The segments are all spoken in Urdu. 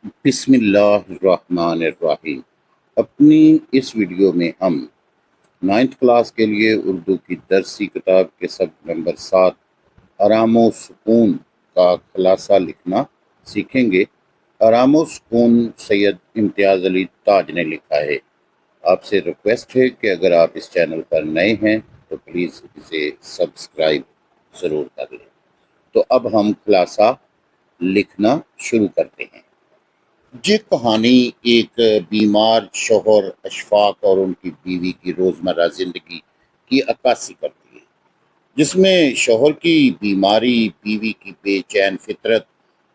بسم اللہ الرحمن الرحیم۔ اپنی اس ویڈیو میں ہم 9th کلاس کے لیے اردو کی درسی کتاب کے سبق نمبر 7 آرام و سکون کا خلاصہ لکھنا سیکھیں گے۔ آرام و سکون سید امتیاز علی تاج نے لکھا ہے۔ آپ سے ریکویسٹ ہے کہ اگر آپ اس چینل پر نئے ہیں تو پلیز اسے سبسکرائب ضرور کر لیں۔ تو اب ہم خلاصہ لکھنا شروع کرتے ہیں۔ یہ کہانی ایک بیمار شوہر اشفاق اور ان کی بیوی کی روزمرہ زندگی کی عکاسی کرتی ہے، جس میں شوہر کی بیماری، بیوی کی بے چین فطرت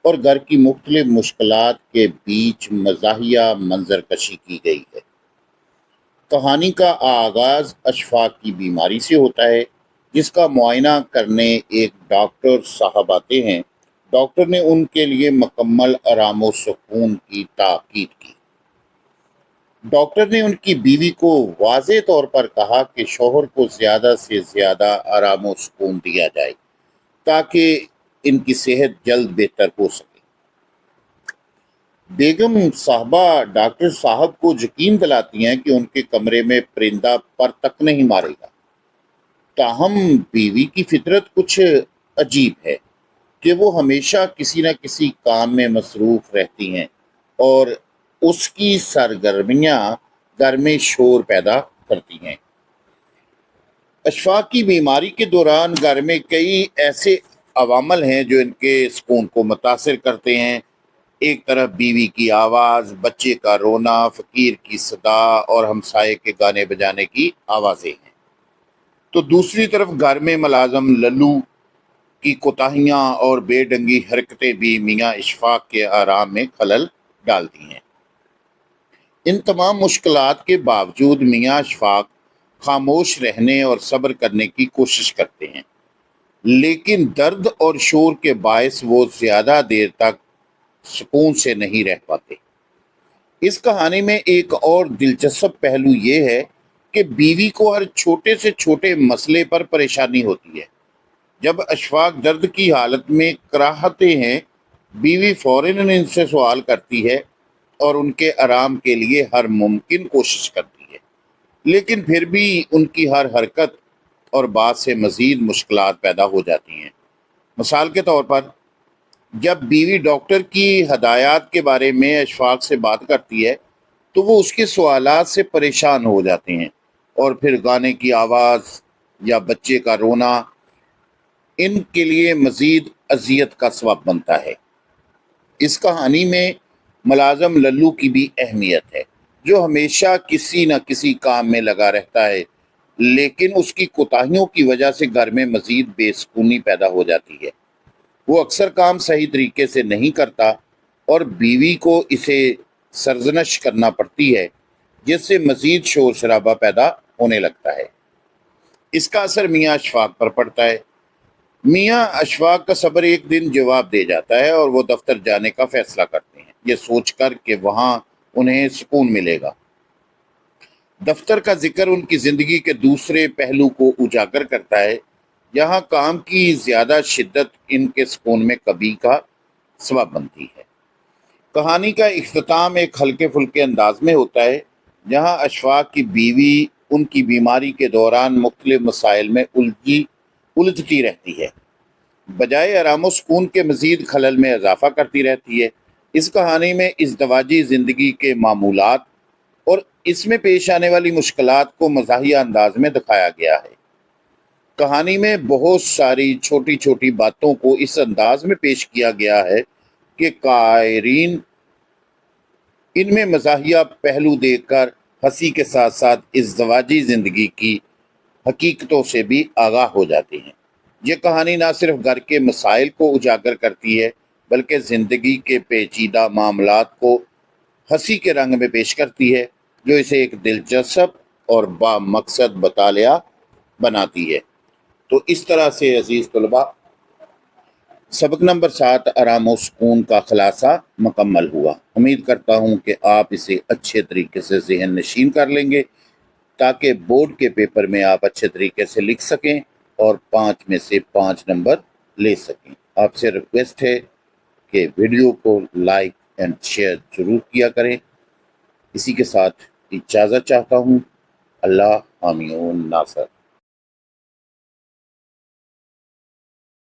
اور گھر کی مختلف مشکلات کے بیچ مزاحیہ منظر کشی کی گئی ہے۔ کہانی کا آغاز اشفاق کی بیماری سے ہوتا ہے، جس کا معائنہ کرنے ایک ڈاکٹر صاحب آتے ہیں۔ ڈاکٹر نے ان کے لیے مکمل آرام و سکون کی تاکید کی۔ ڈاکٹر نے ان کی بیوی کو واضح طور پر کہا کہ شوہر کو زیادہ سے زیادہ آرام و سکون دیا جائے تاکہ ان کی صحت جلد بہتر ہو سکے۔ بیگم صاحبہ ڈاکٹر صاحب کو یقین دلاتی ہیں کہ ان کے کمرے میں پرندہ پر تک نہیں مارے گا۔ تاہم بیوی کی فطرت کچھ عجیب ہے کہ وہ ہمیشہ کسی نہ کسی کام میں مصروف رہتی ہیں اور اس کی سرگرمیاں گھر میں شور پیدا کرتی ہیں۔ اشفاق کی بیماری کے دوران گھر میں کئی ایسے عوامل ہیں جو ان کے سکون کو متاثر کرتے ہیں۔ ایک طرف بیوی کی آواز، بچے کا رونا، فقیر کی صدا اور ہمسائے کے گانے بجانے کی آوازیں ہیں، تو دوسری طرف گھر میں ملازم للو کی کوتاہیاں اور بے ڈنگی حرکتیں بھی میاں اشفاق کے آرام میں خلل ڈالتی ہیں۔ ان تمام مشکلات کے باوجود میاں اشفاق خاموش رہنے اور صبر کرنے کی کوشش کرتے ہیں، لیکن درد اور شور کے باعث وہ زیادہ دیر تک سکون سے نہیں رہ پاتے۔ اس کہانی میں ایک اور دلچسپ پہلو یہ ہے کہ بیوی کو ہر چھوٹے سے چھوٹے مسئلے پر پریشانی ہوتی ہے۔ جب اشفاق درد کی حالت میں کراہتے ہیں، بیوی فوراً ان سے سوال کرتی ہے اور ان کے آرام کے لیے ہر ممکن کوشش کرتی ہے، لیکن پھر بھی ان کی ہر حرکت اور بات سے مزید مشکلات پیدا ہو جاتی ہیں۔ مثال کے طور پر جب بیوی ڈاکٹر کی ہدایات کے بارے میں اشفاق سے بات کرتی ہے تو وہ اس کے سوالات سے پریشان ہو جاتے ہیں، اور پھر گانے کی آواز یا بچے کا رونا ان کے لیے مزید اذیت کا سبب بنتا ہے۔ اس کہانی میں ملازم للو کی بھی اہمیت ہے، جو ہمیشہ کسی نہ کسی کام میں لگا رہتا ہے، لیکن اس کی کوتاہیوں کی وجہ سے گھر میں مزید بے سکونی پیدا ہو جاتی ہے۔ وہ اکثر کام صحیح طریقے سے نہیں کرتا اور بیوی کو اسے سرزنش کرنا پڑتی ہے، جس سے مزید شور شرابہ پیدا ہونے لگتا ہے۔ اس کا اثر میاں اشفاق پر پڑتا ہے۔ میاں اشفاق کا صبر ایک دن جواب دے جاتا ہے اور وہ دفتر جانے کا فیصلہ کرتے ہیں، یہ سوچ کر کہ وہاں انہیں سکون ملے گا۔ دفتر کا ذکر ان کی زندگی کے دوسرے پہلو کو اجاگر کرتا ہے، جہاں کام کی زیادہ شدت ان کے سکون میں کمی کا سبب بنتی ہے۔ کہانی کا اختتام ایک ہلکے پھلکے انداز میں ہوتا ہے، جہاں اشفاق کی بیوی ان کی بیماری کے دوران مختلف مسائل میں الجھتی رہتی ہے، بجائے آرام و سکون کے مزید خلل میں اضافہ کرتی رہتی ہے۔ اس کہانی میں ازدواجی زندگی کے معمولات اور اس میں پیش آنے والی مشکلات کو مزاحیہ انداز میں دکھایا گیا ہے۔ کہانی میں بہت ساری چھوٹی چھوٹی باتوں کو اس انداز میں پیش کیا گیا ہے کہ قارئین ان میں مزاحیہ پہلو دیکھ کر ہنسی کے ساتھ ساتھ ازدواجی زندگی کی حقیقتوں سے بھی آگاہ ہو جاتے ہیں۔ یہ کہانی نہ صرف گھر کے مسائل کو اجاگر کرتی ہے بلکہ زندگی کے پیچیدہ معاملات کو ہنسی کے رنگ میں پیش کرتی ہے، جو اسے ایک دلچسپ اور با مقصد مطالعہ بناتی ہے۔ تو اس طرح سے عزیز طلباء، سبق نمبر 7 آرام و سکون کا خلاصہ مکمل ہوا۔ امید کرتا ہوں کہ آپ اسے اچھے طریقے سے ذہن نشین کر لیں گے تاکہ بورڈ کے پیپر میں آپ اچھے طریقے سے لکھ سکیں اور 5 میں سے 5 نمبر لے سکیں۔ آپ سے ریکویسٹ ہے کہ ویڈیو کو لائک اینڈ شیئر ضرور کیا کریں۔ اسی کے ساتھ اجازت چاہتا ہوں۔ اللہ حامی و ناصر۔